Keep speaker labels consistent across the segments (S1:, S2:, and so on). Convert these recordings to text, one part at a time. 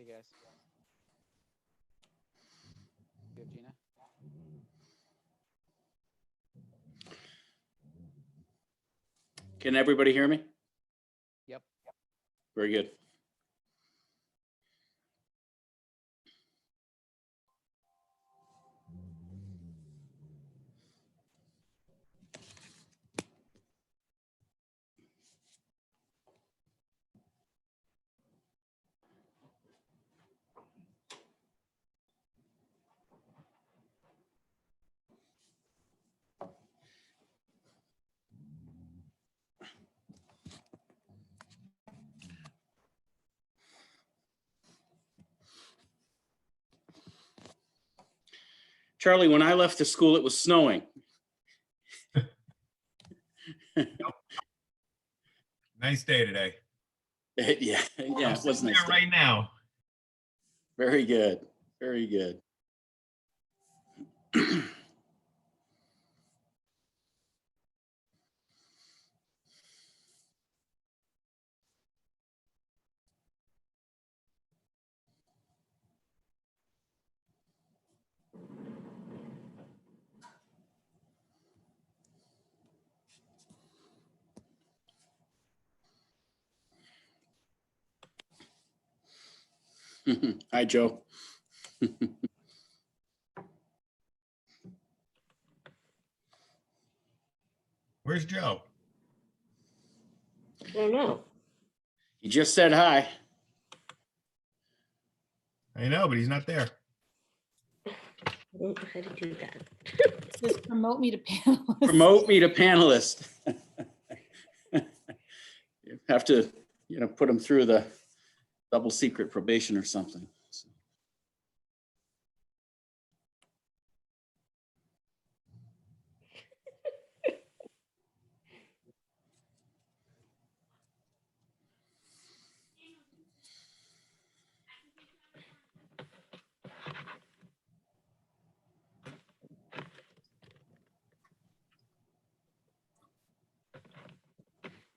S1: Hey guys. You have Gina?
S2: Can everybody hear me?
S1: Yep.
S2: Very good. Charlie, when I left the school, it was snowing.
S3: Nice day today.
S2: Yeah,
S3: I'm
S2: it was
S3: sitting
S2: nice.
S3: there right now.
S2: Very good. Very good. Hi, Joe.
S3: Where's Joe?
S4: I don't know.
S2: He just said hi.
S3: I know, but he's not there.
S4: I don't know how to do that.
S5: Just promote me to panelist.
S2: Promote me to panelist. You have to, put him through the double secret probation or something.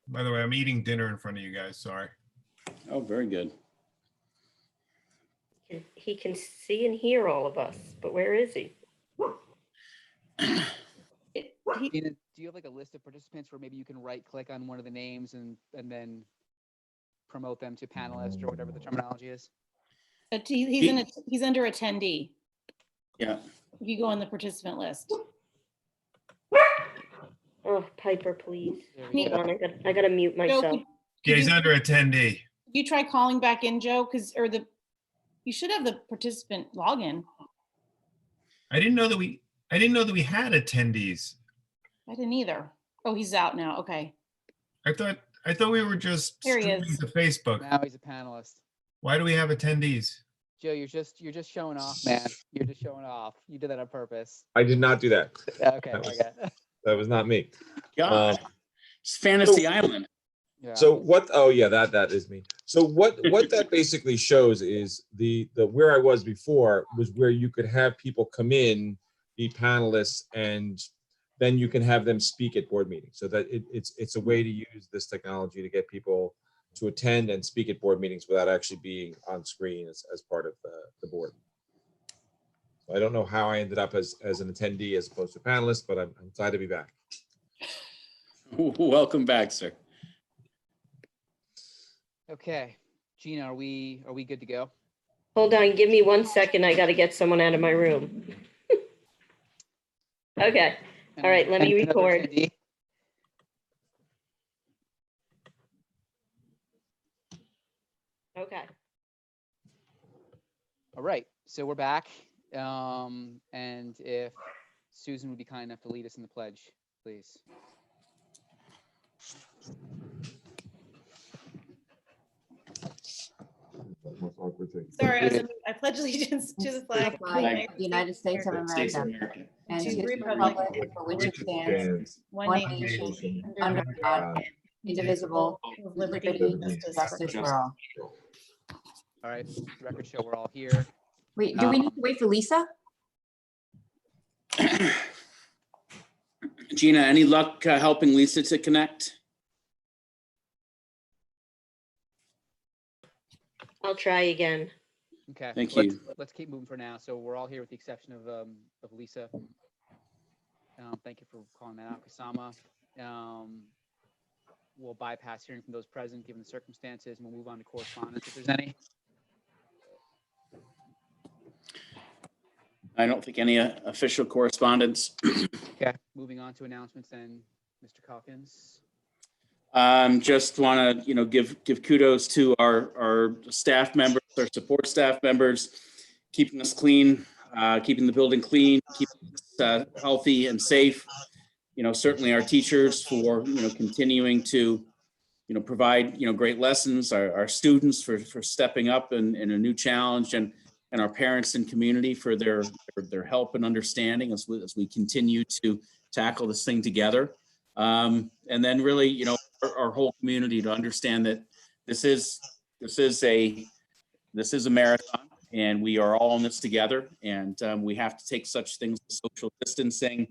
S3: By the way, I'm eating dinner in front of you guys. Sorry.
S2: Oh, very good.
S4: He can see and hear all of us, but where is he?
S1: Gina, do you have like a list of participants where maybe you can right click on one of the names and then promote them to panelist or whatever the terminology is?
S5: He's under attendee.
S2: Yeah.
S5: If you go on the participant list.
S4: Oh, Piper, please.
S1: There we
S4: Hold
S1: go.
S4: on, I gotta mute
S5: Joe,
S4: myself.
S3: Yeah, he's under attendee.
S5: you try calling back in, Joe? You should have the participant login.
S3: I didn't know that we had attendees.
S5: I didn't either. Oh, he's out now. Okay.
S3: I thought we were just
S5: There he
S3: streaming
S5: is.
S3: to Facebook.
S1: Now he's a panelist.
S3: Why do we have attendees?
S1: Joe, you're just showing off, man. You're just showing off. You did that on purpose.
S6: I did not do that.
S1: Okay,
S6: That was-
S1: okay.
S6: That was not me.
S2: God, it's Fantasy Island.
S1: Yeah.
S6: So what? Oh yeah, that is me. So what that basically shows is the where I was before was where you could have people come in, be panelists, and then you can have them speak at board meetings. So that it's a way to use this technology to get people to attend and speak at board meetings without actually being on screen as part of the board. I don't know how I ended up as an attendee as opposed to a panelist, but I'm glad to be back.
S2: Welcome back, sir.
S1: Okay, Gina, are we good to go?
S4: Hold on, give me 1 second. I gotta get someone out of my room. Okay, all right, let me
S1: And another
S4: record.
S1: attendee?
S4: Okay.
S1: All right, so we're back. And if Susan would be kind enough to lead us in the pledge, please.
S5: Sorry, I pledge allegiance to the flag
S7: Flag of the United States of
S2: States of
S7: America
S2: America.
S7: and
S5: to
S7: to
S5: the
S7: the
S5: republic
S7: republic for which it stands,
S5: one
S7: one
S5: nation,
S7: nation,
S5: under
S7: under God, indivisible,
S5: with
S7: with
S5: liberty
S7: liberty
S5: and
S7: and
S5: justice.
S7: justice for all.
S1: All right, record show we're all here.
S7: Wait, do we need to wait for Lisa?
S2: Gina, any luck helping Lisa to connect?
S4: I'll try again.
S1: Okay.
S2: Thank
S1: let's-
S2: you.
S1: Let's keep moving for now. So we're all here with the exception of Lisa. Thank you for calling that out, Kasama. We'll bypass hearing from those present, given the circumstances, and we'll move on to correspondence if there's any.
S2: I don't think any official correspondence.
S1: Okay, moving on to announcements then, Mr. Calkins.
S2: Just want to, give kudos to our staff members, our support staff members, keeping us clean, keeping the building clean, keeping us healthy and safe. Certainly our teachers for, continuing to, provide, great lessons, our students for stepping up in a new challenge, and our parents and community for their help and understanding as we continue to tackle this thing together. And then really, our whole community to understand that this is a marathon, and we are all in this together, and we have to take such things as social distancing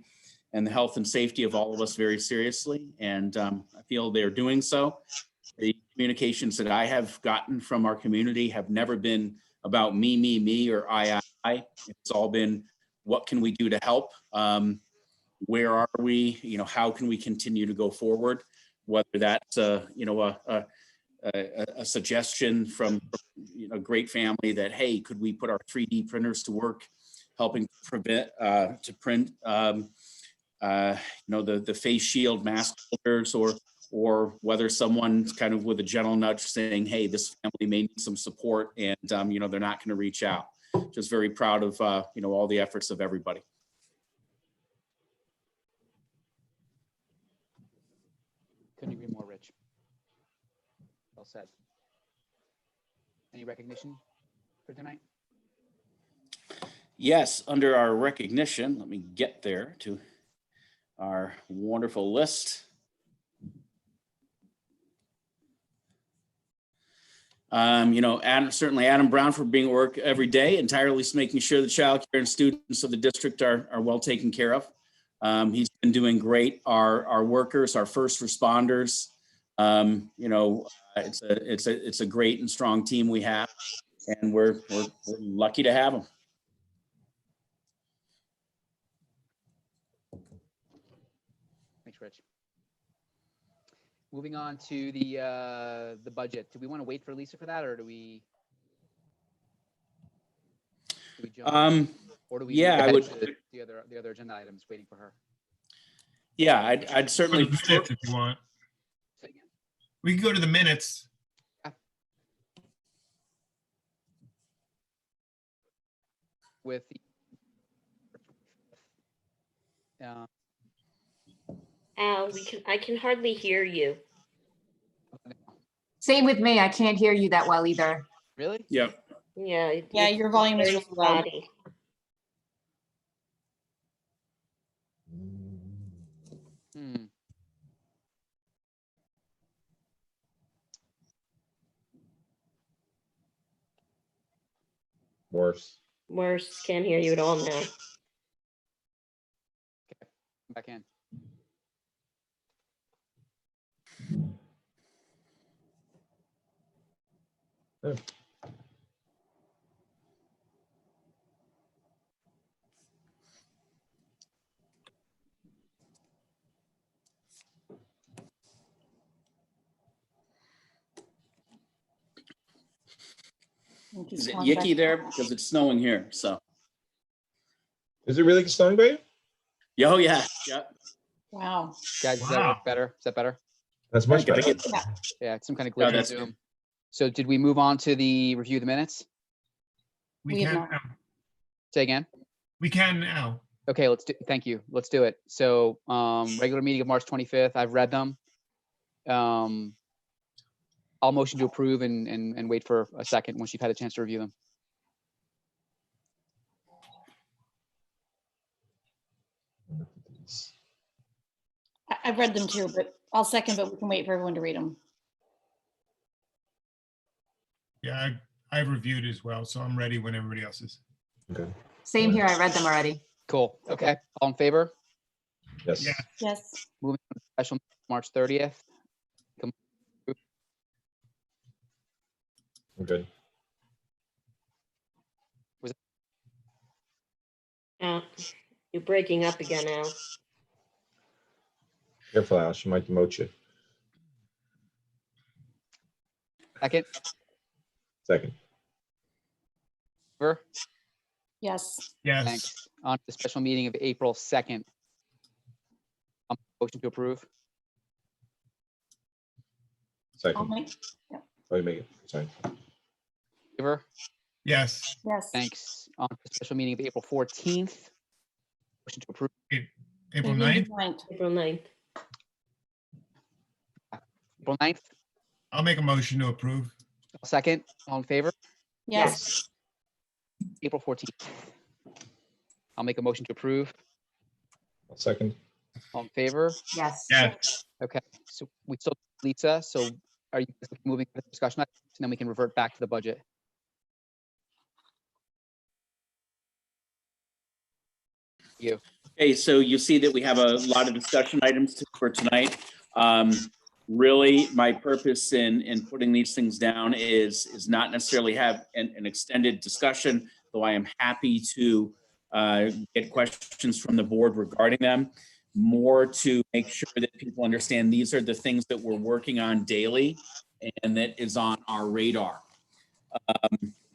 S2: and the health and safety of all of us very seriously. And I feel they're doing so. The communications that I have gotten from our community have never been about me, or I. It's all been, what can we do to help? Where are we? How can we continue to go forward? Whether that's a suggestion from a great family that, hey, could we put our 3D printers to work, helping to print the face shield mask holders, or whether someone's kind of with a gentle nudge saying, hey, this family may need some support, and they're not going to reach out. Just very proud of all the efforts of everybody.
S1: Couldn't agree more, Rich. Well said. Any recognition for tonight?
S2: Yes, under our recognition, let me get there to our wonderful list. Certainly Adam Brown for being at work every day and tirelessly making sure the child care and students of the district are well taken care of. He's been doing great. Our workers, our first responders, it's a great and strong team we have, and we're lucky to have them.
S1: Thanks, Rich. Moving on to the budget. Do we want to wait for Lisa for that, or do we jump? Or do we
S2: yeah,
S1: move
S2: I
S1: ahead
S2: would-
S1: to the other agenda items waiting for her?
S2: Yeah, I'd
S3: For
S2: certainly.
S3: the minutes, if you want.
S1: Say again.
S3: We can go to the minutes.
S1: With the
S4: Al, I can hardly hear you.
S7: Same with me. I can't hear you that well either.
S1: really?
S2: Yep.
S4: Yeah.
S5: Yeah,
S4: it's
S5: your volume is
S4: very
S5: really low.
S4: spotty.
S1: Hmm.
S6: Worse.
S4: Worse, can't hear you at all now.
S1: Back in.
S6: Oh.
S5: And he's
S2: Is it
S5: calling back.
S2: yicky there? Because it's snowing here, so.
S6: Is it really snowing by you?
S2: Yeah, oh, yeah.
S5: Wow.
S1: Guys, does that
S3: Wow.
S1: work better? Is that better?
S6: That's much
S2: Gotta
S6: better.
S2: get-
S1: Yeah, it's some kind of
S2: No,
S1: glitch in
S2: that's
S1: Zoom. So did we move on to the review of the minutes?
S5: We
S3: We
S5: have
S3: can
S5: not.
S3: now.
S1: Say again?
S3: We can now.
S1: Okay, thank you. Let's do it. So, regular meeting of March 25th, I've read them. I'll motion to approve and wait for a second once you've had a chance to review them.
S5: I've read them too, but I'll second, but we can wait for everyone to read them.
S3: Yeah, I've reviewed as well, so I'm ready when everybody else is.
S6: Okay.
S7: Same here. I read them already.
S1: Cool. Okay. All in favor?
S6: Yes.
S3: Yeah.
S5: Yes.
S1: Moving on to special March 30th.
S6: I'm good.
S4: Uh, You're breaking up again, Al.
S6: Careful, Al, she might demote you.
S1: Second,
S6: Second.
S1: Ver?
S5: Yes.
S3: Yes.
S1: Thanks. On to the special meeting of April 2nd. Motion to approve.
S5: I'll
S6: Second.
S5: make,
S6: Oh, you make it. Sorry.
S1: Ver?
S3: Yes.
S5: yes.
S1: Thanks. On to the special meeting of April 14th. Motion to approve.
S3: April
S5: Maybe
S3: 9th.
S5: 9th.
S4: April 9th.
S1: April 9th.
S3: I'll make a motion to approve.
S1: Second, all in favor?
S5: Yes.
S1: April 14th. I'll make a motion to approve.
S6: Second.
S1: All in favor?
S7: Yes.
S3: Yes.
S1: Okay, so we still, Lisa, so are you moving to the discussion items, and then we can revert back to the budget? You,
S2: Okay, so you see that we have a lot of discussion items for tonight. Really, my purpose in putting these things down is not necessarily have an extended discussion, though I am happy to get questions from the board regarding them. More to make sure that people understand these are the things that we're working on daily and that is on our radar.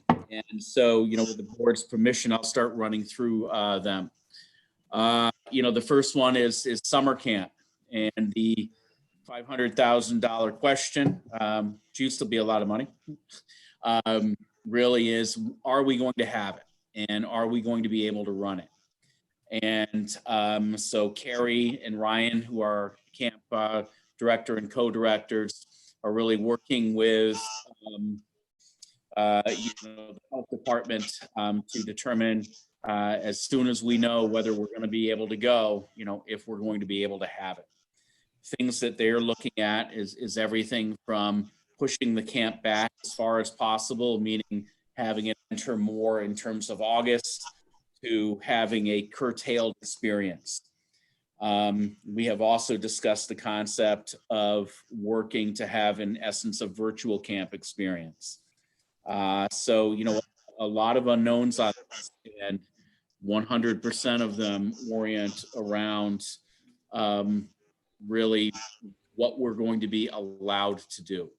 S2: And so, with the board's permission, I'll start running through them. The first one is summer camp and the $500,000 question, which used to be a lot of money, really is, are we going to have it? And are we going to be able to run it? And so Carrie and Ryan, who are camp director and co-directors, are really working with the health department to determine as soon as we know whether we're going to be able to go, if we're going to be able to have it. Things that they're looking at is everything from pushing the camp back as far as possible, meaning having it enter more in terms of August, to having a curtailed experience. We have also discussed the concept of working to have, in essence, a virtual camp experience. So, a lot of unknowns on this, and 100% of them orient around really what we're going to be allowed to do.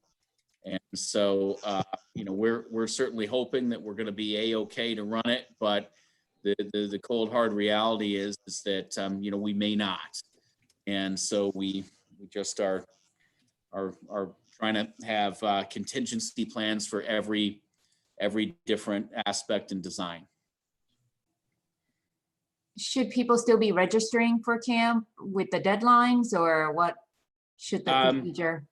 S2: And so, we're certainly hoping that we're going to be A-okay to run it, but the cold hard reality is that we may not. And so we just are trying to have contingency plans for every different aspect and design.
S7: Should people still be registering for camp with the deadlines, or what should the procedure?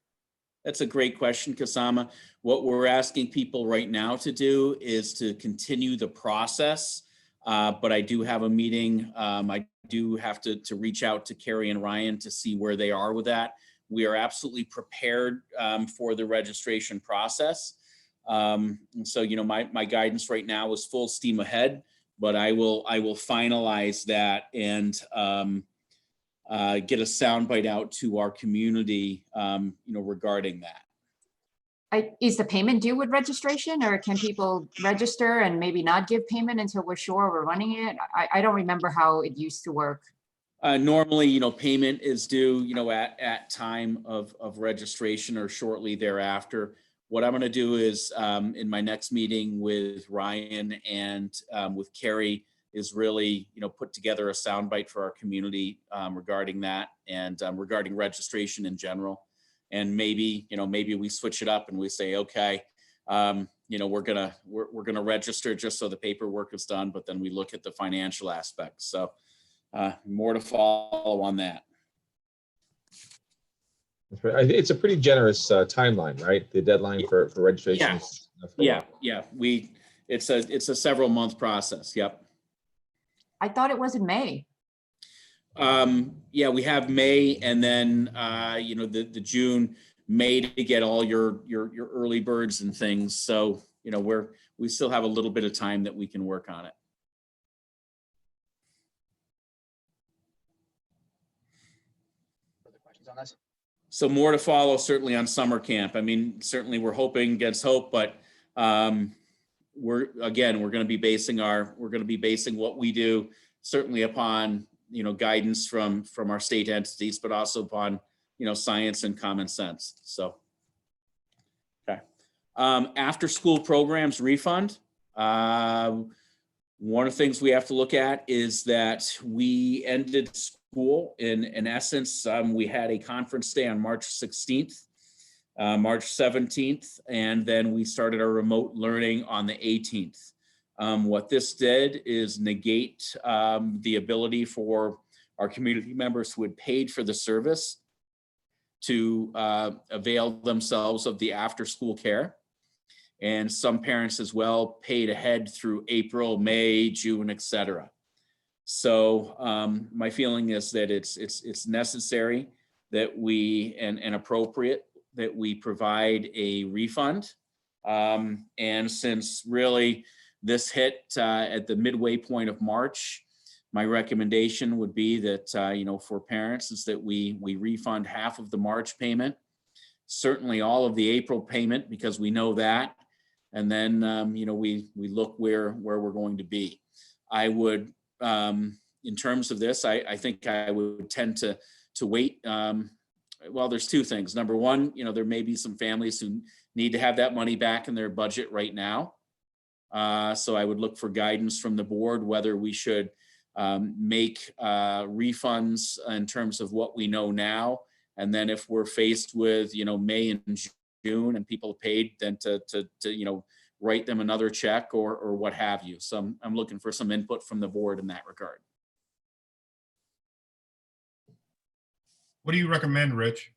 S2: That's a great question, Kasama. What we're asking people right now to do is to continue the process. But I do have a meeting. I do have to reach out to Carrie and Ryan to see where they are with that. We are absolutely prepared for the registration process. And so, my guidance right now is full steam ahead, but I will finalize that and get a soundbite out to our community, regarding that.
S7: Is the payment due with registration, or can people register and maybe not give payment until we're sure we're running it? I don't remember how it used to work.
S2: Normally, payment is due, at time of registration or shortly thereafter. What I'm going to do is in my next meeting with Ryan and with Carrie is really, put together a soundbite for our community regarding that and regarding registration in general. And maybe we switch it up and we say, okay, we're gonna register just so the paperwork is done, but then we look at the financial aspects. So more to follow on that.
S6: It's a pretty generous timeline, right? The deadline for registration.
S2: Yeah. It's a several month process. Yep.
S7: I thought it was in May.
S2: We have May and then, the June, May to get all your early birds and things. So, we still have a little bit of time that we can work on it.
S1: further questions on this?
S2: So more to follow certainly on summer camp. I mean, certainly we're hoping against hope, but we're going to be basing what we do certainly upon, guidance from our state entities, but also upon, science and common sense. So, okay. After school programs refund. One of the things we have to look at is that we ended school in essence. We had a conference day on March 16th, March 17th, and then we started our remote learning on the 18th. What this did is negate the ability for our community members who had paid for the service to avail themselves of the after school care. And some parents as well paid ahead through April, May, June, et cetera. So my feeling is that it's necessary that we, and appropriate that we provide a refund. And since really this hit at the midway point of March, my recommendation would be that, for parents is that we refund half of the March payment, certainly all of the April payment, because we know that. And then, we look where we're going to be. I would, in terms of this, I think I would tend to wait. Well, there's two things. Number one, there may be some families who need to have that money back in their budget right now. So I would look for guidance from the board, whether we should make refunds in terms of what we know now. And then if we're faced with, May and June and people have paid, then to write them another check or what have you. So I'm looking for some input from the board in that regard.
S3: What do you recommend, Rich?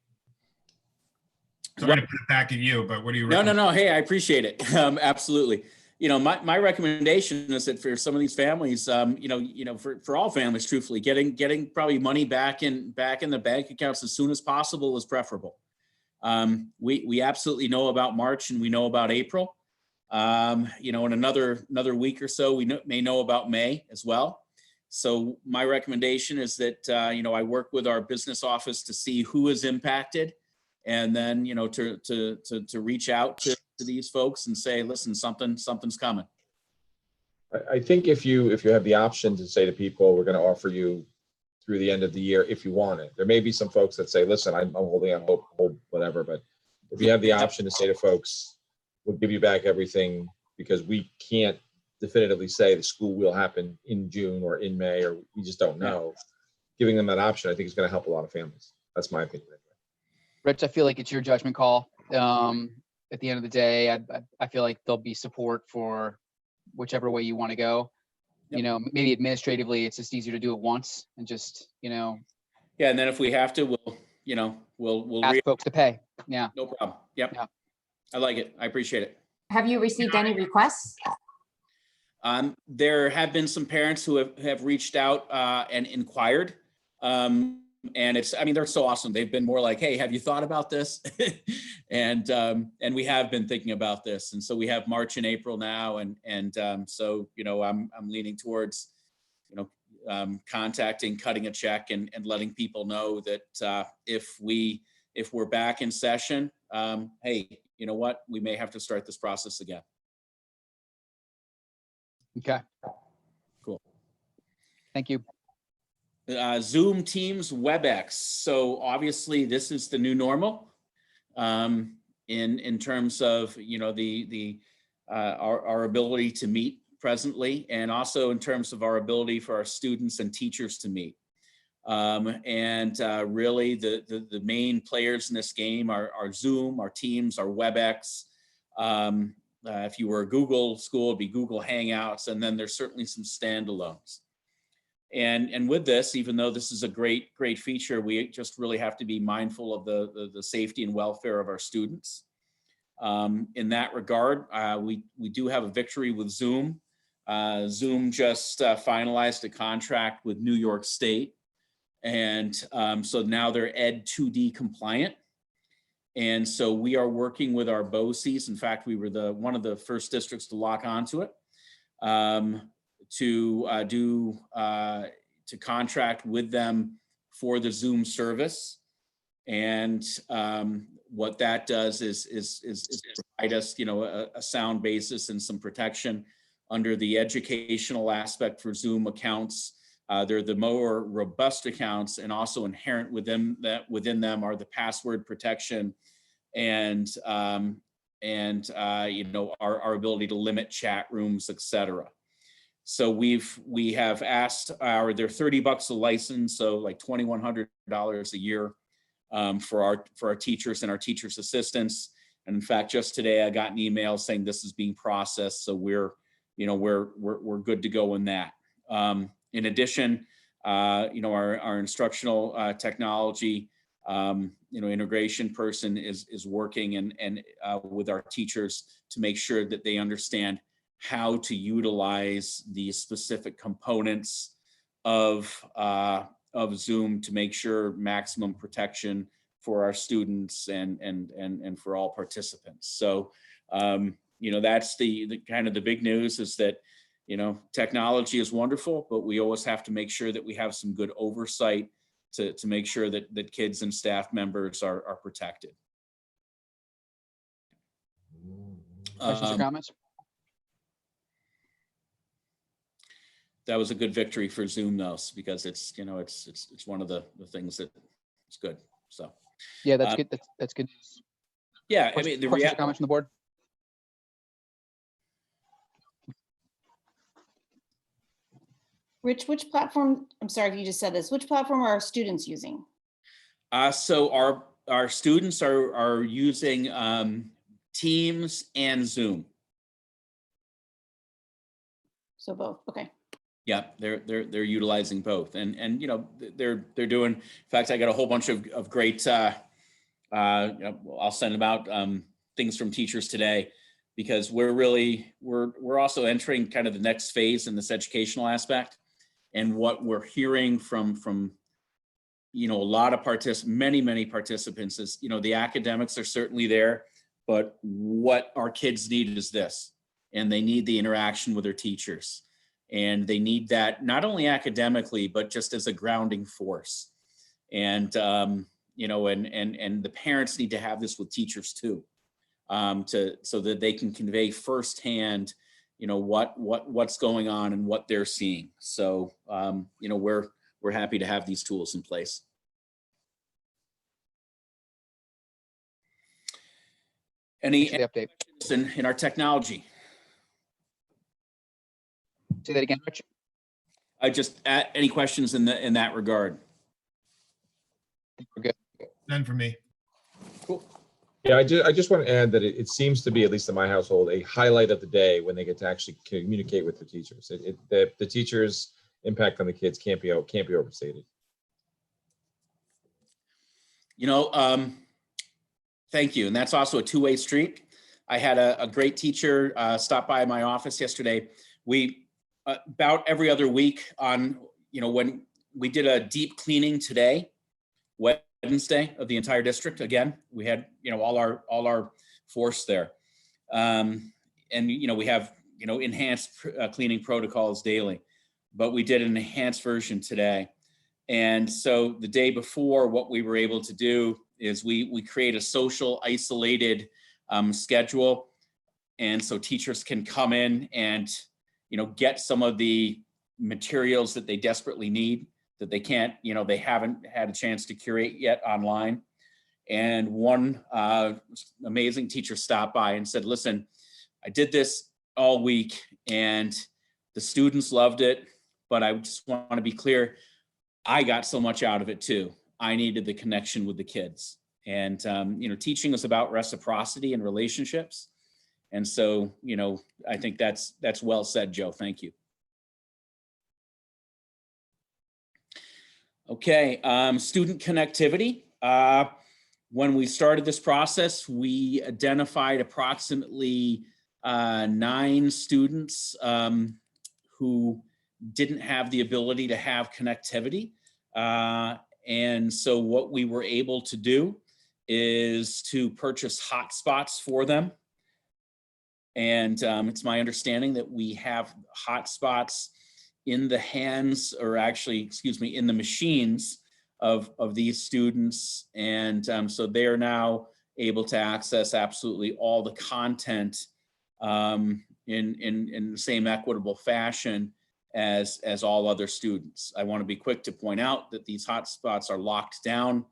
S3: Sorry to put it back at you, but what do you recommend?
S2: No. Hey, I appreciate it. Absolutely. My recommendation is that for some of these families, for all families, truthfully, getting probably money back in the bank accounts as soon as possible is preferable. We absolutely know about March and we know about April. In another week or so, we may know about May as well. So my recommendation is that, I work with our business office to see who is impacted, and then, to reach out to these folks and say, listen, something's coming.
S6: I think if you have the option to say to people, we're going to offer you through the end of the year, if you want it. There may be some folks that say, listen, I'm holding on hope, whatever. But if you have the option to say to folks, we'll give you back everything, because we can't definitively say the school will happen in June or in May, or we just don't know. Giving them that option, I think is going to help a lot of families. That's my opinion.
S1: Rich, I feel like it's your judgment call. At the end of the day, I feel like there'll be support for whichever way you want to go.
S2: Yep.
S1: Maybe administratively, it's just easier to do it once and just,
S2: Yeah, and then if we have to, we'll
S1: ask folks to pay. Yeah.
S2: no problem. Yep.
S1: Yeah.
S2: I like it. I appreciate it.
S7: Have you received any requests?
S2: There have been some parents who have reached out and inquired. And they're so awesome. They've been more like, hey, have you thought about this? and we have been thinking about this. And so we have March and April now. So, I'm leaning towards, contacting, cutting a check and letting people know that if we're back in session, hey, you know what, we may have to start this process again.
S1: Okay.
S2: Cool.
S1: Thank you.
S2: Zoom, Teams, WebEx. So obviously this is the new normal in terms of, our ability to meet presently, and also in terms of our ability for our students and teachers to meet. Really the main players in this game are Zoom, our Teams, our WebEx. If you were a Google school, it'd be Google Hangouts, and then there's certainly some standalones. And with this, even though this is a great feature, we just really have to be mindful of the safety and welfare of our students. In that regard, we do have a victory with Zoom. Zoom just finalized a contract with New York State. And so now they're Ed 2D compliant. And so we are working with our BOCES. In fact, we were one of the first districts to lock onto it. To contract with them for the Zoom service. And what that does is provide us, a sound basis and some protection under the educational aspect for Zoom accounts, They're the more robust accounts, and also inherent within them are the password protection and our ability to limit chat rooms, etc. So we have asked they're $30 a license, so like $2,100 a year for our teachers and our teachers' assistants. And in fact, just today I got an email saying this is being processed, so we're good to go in that. In addition, our instructional technology integration person is working and with our teachers to make sure that they understand how to utilize the specific components of Zoom to make sure maximum protection for our students and for all participants. So that's the kind of the big news, is that technology is wonderful, but we always have to make sure that we have some good oversight to make sure that kids and staff members are protected.
S1: Questions or comments?
S2: That was a good victory for Zoom, though, because it's one of the things that it's good. So
S1: Yeah, that's good. That's good news.
S2: yeah, I
S1: Questions
S2: mean,
S1: or comments from the board?
S5: Rich, which platform, I'm sorry if you just said this, which platform are our students using?
S2: So our students are using Teams and Zoom.
S5: So both, okay.
S2: Yeah, they're utilizing both, and they're doing. In fact, I got a whole bunch of great. I'll send them out things from teachers today, because we're also entering kind of the next phase in this educational aspect, and what we're hearing from a lot of many participants is the academics are certainly there, but what our kids need is this, and they need the interaction with their teachers. And they need that not only academically, but just as a grounding force. And, and the parents need to have this with teachers too, so that they can convey firsthand, what's going on and what they're seeing. So, we're happy to have these tools in place. Any
S1: Thanks for the update.
S2: in our technology?
S1: Say that again, Rich.
S2: I just any questions in that regard?
S1: We're good.
S3: None for me.
S2: Cool.
S6: Yeah, I just want to add that it seems to be, at least in my household, a highlight of the day when they get to actually communicate with the teachers. The teachers' impact on the kids can't be overstated.
S2: Thank you. And that's also a two-way street. I had a great teacher stop by my office yesterday. We about every other week on, when we did a deep cleaning today, Wednesday, of the entire district. Again, we had, all our force there. And, we have, enhanced cleaning protocols daily, but we did an enhanced version today. And so the day before, what we were able to do is we create a social isolated schedule. And so teachers can come in and, get some of the materials that they desperately need, that they can't, they haven't had a chance to curate yet online. And one amazing teacher stopped by and said, listen, I did this all week and the students loved it, but I just want to be clear, I got so much out of it too. I needed the connection with the kids. And, teaching is about reciprocity and relationships. And so, I think that's well said, Joe. Thank you. Okay, student connectivity. When we started this process, we identified approximately 9 students who didn't have the ability to have connectivity. And so what we were able to do is to purchase hotspots for them. And it's my understanding that we have hotspots in the hands, or actually, in the machines of these students. And so they are now able to access absolutely all the content in the same equitable fashion as all other students. I want to be quick to point out that these hotspots are locked down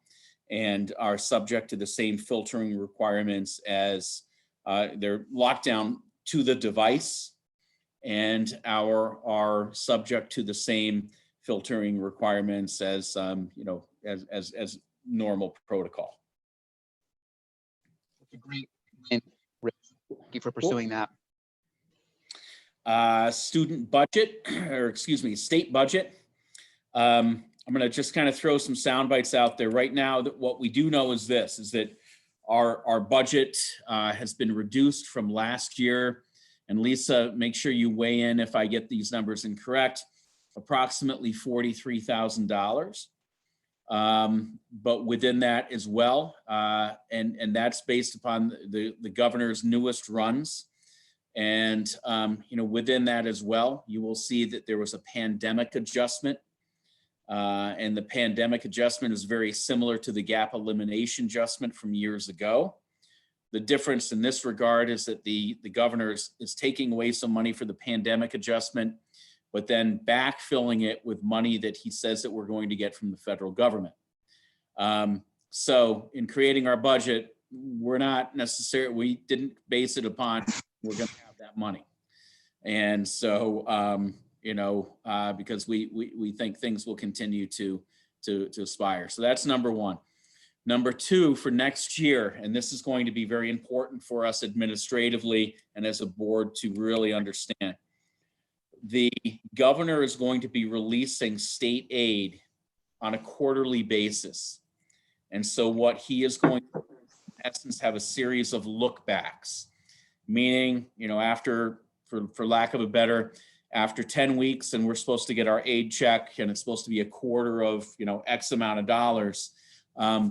S2: and are subject to the same filtering requirements as they're locked down to the device and are subject to the same filtering requirements as as normal protocol.
S1: That's a great win, Rich. Thank you for pursuing that.
S2: Student budget, or excuse me, state budget. I'm going to just kind of throw some sound bites out there right now. That what we do know is this, is that our budget has been reduced from last year. And Lisa, make sure you weigh in if I get these numbers incorrect, approximately $43,000. But within that as well, and that's based upon the governor's newest runs. And, within that as well, you will see that there was a pandemic adjustment. And the pandemic adjustment is very similar to the gap elimination adjustment from years ago. The difference in this regard is that the governor is taking away some money for the pandemic adjustment, but then backfilling it with money that he says that we're going to get from the federal government. So in creating our budget, we didn't base it upon we're going to have that money. And so, because we think things will continue to aspire. So that's number one. Number two, for next year, and this is going to be very important for us administratively and as a board to really understand. The governor is going to be releasing state aid on a quarterly basis. And so what he is going to, in essence, have a series of look backs, meaning, after, for lack of a better, after 10 weeks and we're supposed to get our aid check and it's supposed to be a quarter of, X amount of dollars.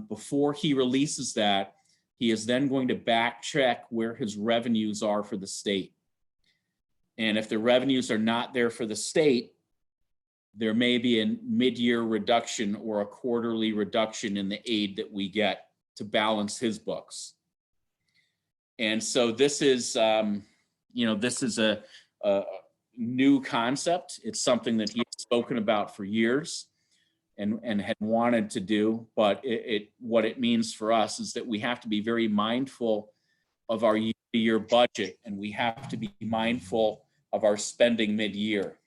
S2: Before he releases that, he is then going to back check where his revenues are for the state. And if the revenues are not there for the state, there may be a mid-year reduction or a quarterly reduction in the aid that we get to balance his books. And so this is, this is a new concept. It's something that he has spoken about for years and had wanted to do, but what it means for us is that we have to be very mindful of our year budget, and we have to be mindful of our spending mid-year,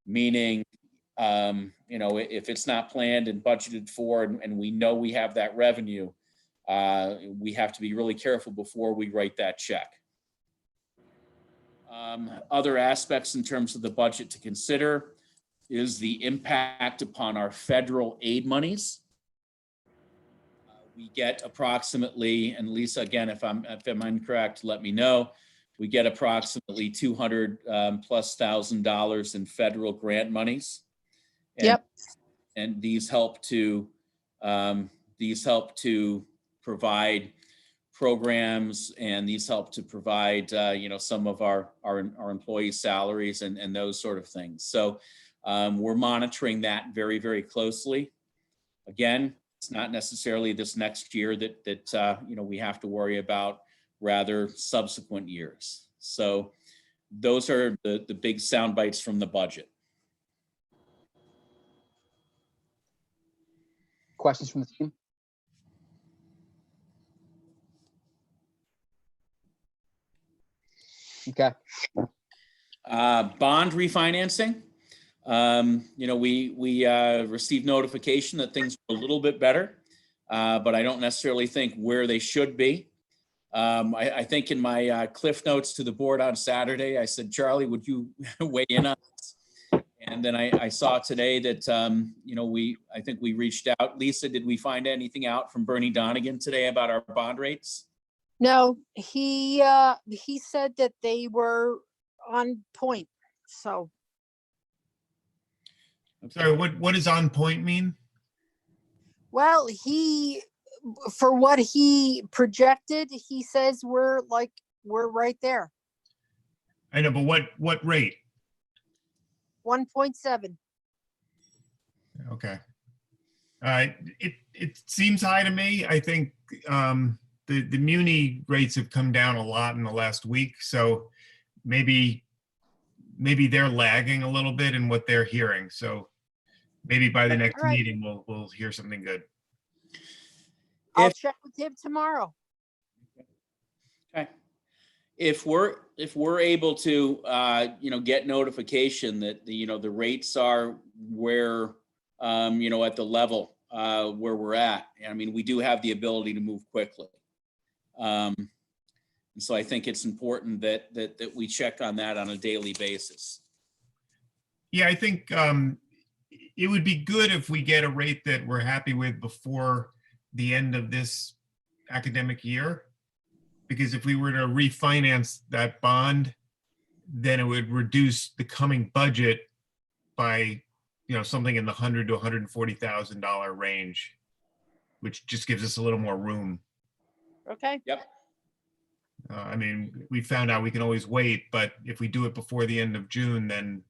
S2: meaning, if it's not planned and budgeted for, and we know we have that revenue, we have to be really careful before we write that check. Other aspects in terms of the budget to consider is the impact upon our federal aid monies. We get approximately, and Lisa, again, if I'm incorrect, let me know. We get approximately $200,000+ in federal grant monies. And these help to provide programs, and these help to provide some of our employees' salaries and those sort of things. So we're monitoring that very, very closely. Again, it's not necessarily this next year that we have to worry about, rather subsequent years. So those are the big sound bites from the budget.
S1: Questions from the team? Okay.
S2: Bond refinancing. We received notification that things are a little bit better, but I don't necessarily think where they should be. I think in my cliff notes to the board on Saturday, I said, Charlie, would you weigh in on this? And then I saw today that, I think we reached out. Lisa, did we find anything out from Bernie Donegan today about our bond rates?
S8: No, he said that they were on point, so.
S3: I'm sorry, what does on point mean?
S8: Well, for what he projected, he says we're right there,
S3: I know, but what rate?
S8: 1.7.
S3: Okay. It seems high to me. I think the muni rates have come down a lot in the last week, so maybe maybe they're lagging a little bit in what they're hearing. So maybe by the next
S8: All right.
S3: meeting, we'll hear something good.
S8: I'll
S2: If-
S8: check with him tomorrow.
S2: Okay. If we're able to, get notification that the rates are where, at the level where we're at, I mean, we do have the ability to move quickly. And so I think it's important that we check on that on a daily basis.
S3: Yeah, I think it would be good if we get a rate that we're happy with before the end of this academic year. Because if we were to refinance that bond, then it would reduce the coming budget by, something in the $100,000 to $140,000 range, which just gives us a little more room.
S8: Okay,
S3: I mean, we found out we can always wait, but if we do it before the end of June, then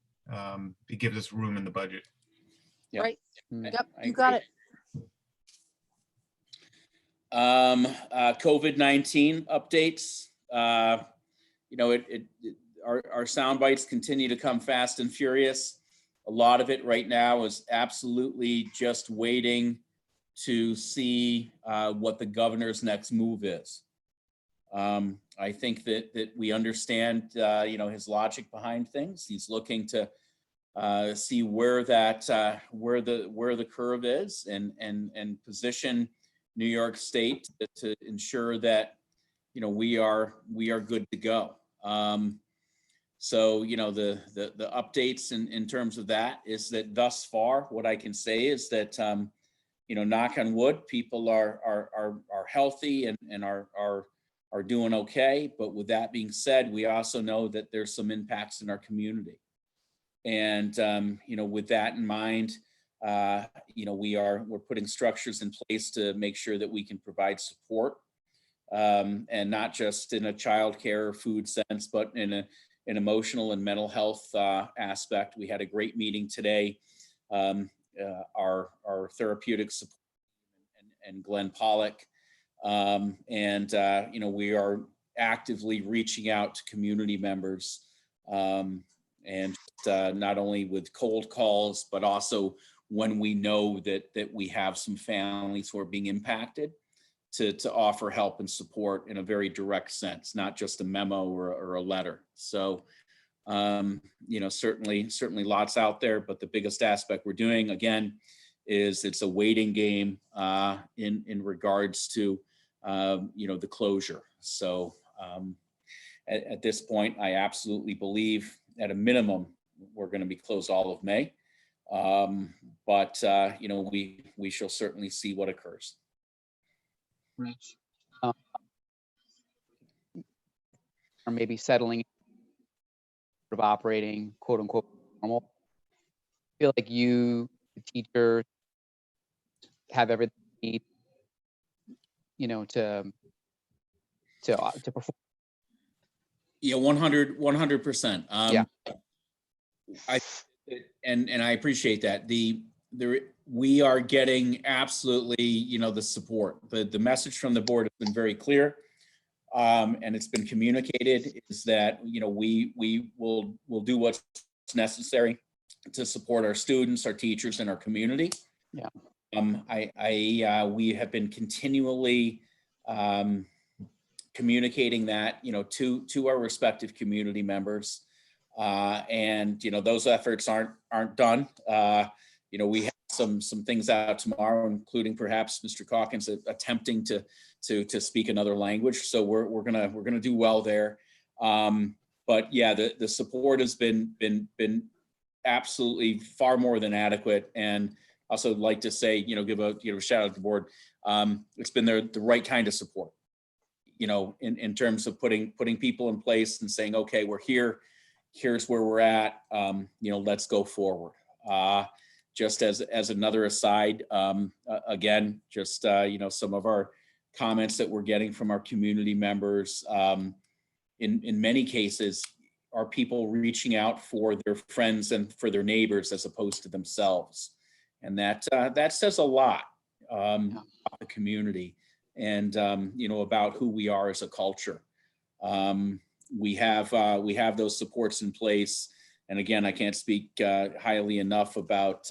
S3: it gives us room in the budget.
S2: Yep.
S8: right.
S1: Mm.
S8: Yep,
S2: I
S8: you got
S2: agree.
S8: it.
S2: COVID-19 updates. Our sound bites continue to come fast and furious. A lot of it right now is absolutely just waiting to see what the governor's next move is. I think that we understand, his logic behind things. He's looking to see where the curve is and position New York State to ensure that, we are good to go. So, the updates in terms of that is that thus far, what I can say is that, knock on wood, people are healthy and are doing okay. But with that being said, we also know that there's some impacts in our community. And, with that in mind, we're putting structures in place to make sure that we can provide support, and not just in a childcare or food sense, but in an emotional and mental health aspect. We had a great meeting today. Our therapeutic support and Glenn Pollock, we are actively reaching out to community members, and not only with cold calls, but also when we know that we have some families who are being impacted, to offer help and support in a very direct sense, not just a memo or a letter. So, certainly lots out there, but the biggest aspect we're doing, again, is it's a waiting game in regards to, the closure. So at this point, I absolutely believe at a minimum, we're going to be closed all of May. But we shall certainly see what occurs.
S1: Rich. Or maybe settling, sort of operating, quote unquote, normal. I feel like you, the teacher, have everything you need, to perform.
S2: Yeah, 100%.
S1: Yeah.
S2: And I appreciate that. We are getting absolutely, the support. The message from the board has been very clear, and it's been communicated, is that, we will do what's necessary to support our students, our teachers, and our community.
S1: Yeah.
S2: We have been continually communicating that, to our respective community members. And those efforts aren't done. We have some things out tomorrow, including perhaps Mr. Calkins attempting to speak another language. So we're gonna do well there. But yeah, the support has been absolutely far more than adequate. And also like to say, give a shout out to the board. It's been the right kind of support, in terms of putting people in place and saying, okay, we're here. Here's where we're at. Let's go forward. Just as another aside, again, just some of our comments that we're getting from our community members. In many cases, are people reaching out for their friends and for their neighbors as opposed to themselves, and that says a lot about the community and about who we are as a culture. We have those supports in place. And again, I can't speak highly enough about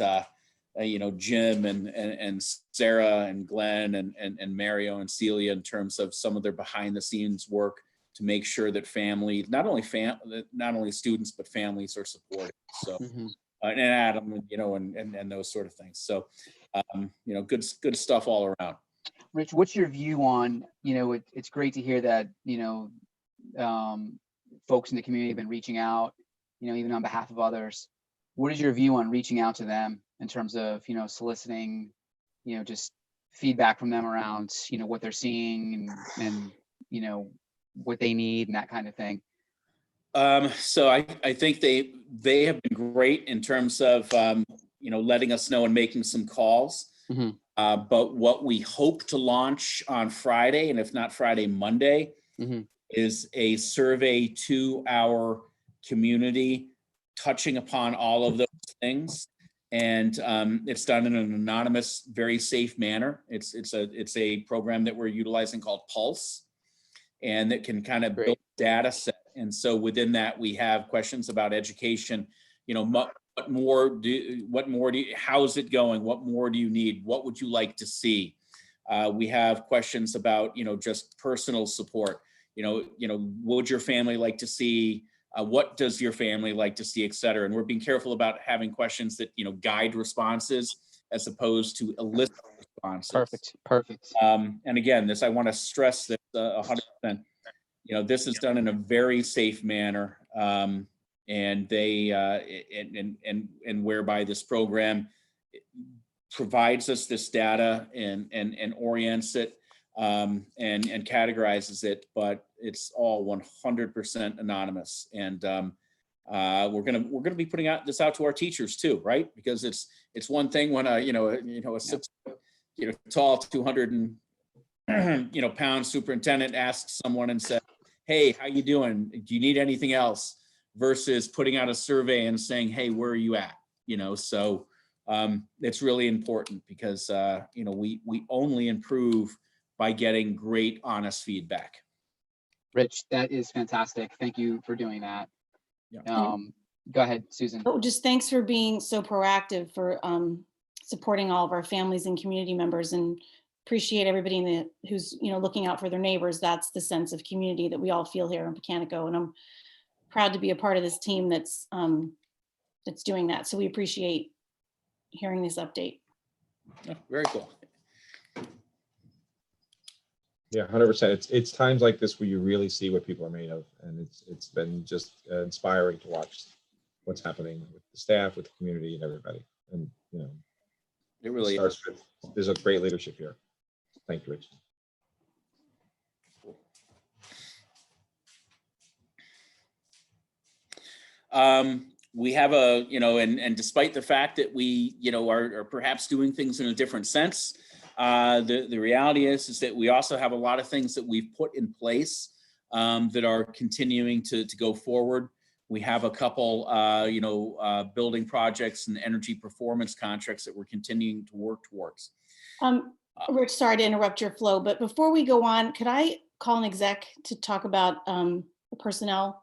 S2: Jim and Sarah and Glenn and Mario and Celia in terms of some of their behind the scenes work to make sure that not only students, but families are supported. So, and Adam, and those sort of things. So, good stuff all around.
S1: Rich, what's your view on, it's great to hear that, folks in the community have been reaching out, even on behalf of others. What is your view on reaching out to them in terms of, soliciting, just feedback from them around, what they're seeing and what they need and that kind of thing?
S2: So I think they have been great in terms of, letting us know and making some calls. But what we hope to launch on Friday, and if not Friday, Monday, is a survey to our community touching upon all of those things. And it's done in an anonymous, very safe manner. It's a program that we're utilizing called Pulse, and that can kind of build data set. And so within that, we have questions about education. What more do you, how's it going? What more do you need? What would you like to see? We have questions about, just personal support. What would your family like to see? What does your family like to see, et cetera? And we're being careful about having questions that, guide responses as opposed to elicit responses.
S1: Perfect.
S2: And again, I want to stress that 100%, this is done in a very safe manner. And they and whereby this program provides us this data and orients it and categorizes it, but it's all 100% anonymous. And we're gonna be putting this out to our teachers too, right? Because it's one thing when a 6 tall 200 pound superintendent asks someone and says, "Hey, how you doing? Do you need anything else?" versus putting out a survey and saying, "Hey, where are you at?" So it's really important because we only improve by getting great, honest feedback.
S1: Rich, that is fantastic. Thank you for doing that.
S2: Yeah.
S1: Go ahead, Susan.
S5: Oh, just thanks for being so proactive for supporting all of our families and community members, and appreciate everybody who's looking out for their neighbors. That's the sense of community that we all feel here in Pecanico, and I'm proud to be a part of this team that's doing that. So we appreciate hearing this update.
S2: Yeah, very cool.
S6: Yeah, 100%. It's times like this where you really see what people are made of, and it's been just inspiring to watch what's happening with the staff, with the community, and everybody. And
S2: It really
S6: starts with, there's a great leadership here. Thank you, Rich.
S2: We have and despite the fact that we, are perhaps doing things in a different sense, the reality is that we also have a lot of things that we've put in place that are continuing to go forward. We have a couple, building projects and energy performance contracts that we're continuing to work towards.
S5: Rich, sorry to interrupt your flow, but before we go on, could I call an exec to talk about a personnel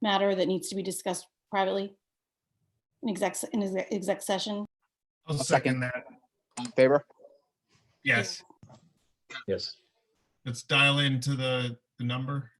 S5: matter that needs to be discussed privately in exec session?
S3: I'll second that.
S1: All in favor?
S3: Yes.
S6: Yes.
S3: Let's dial into the number.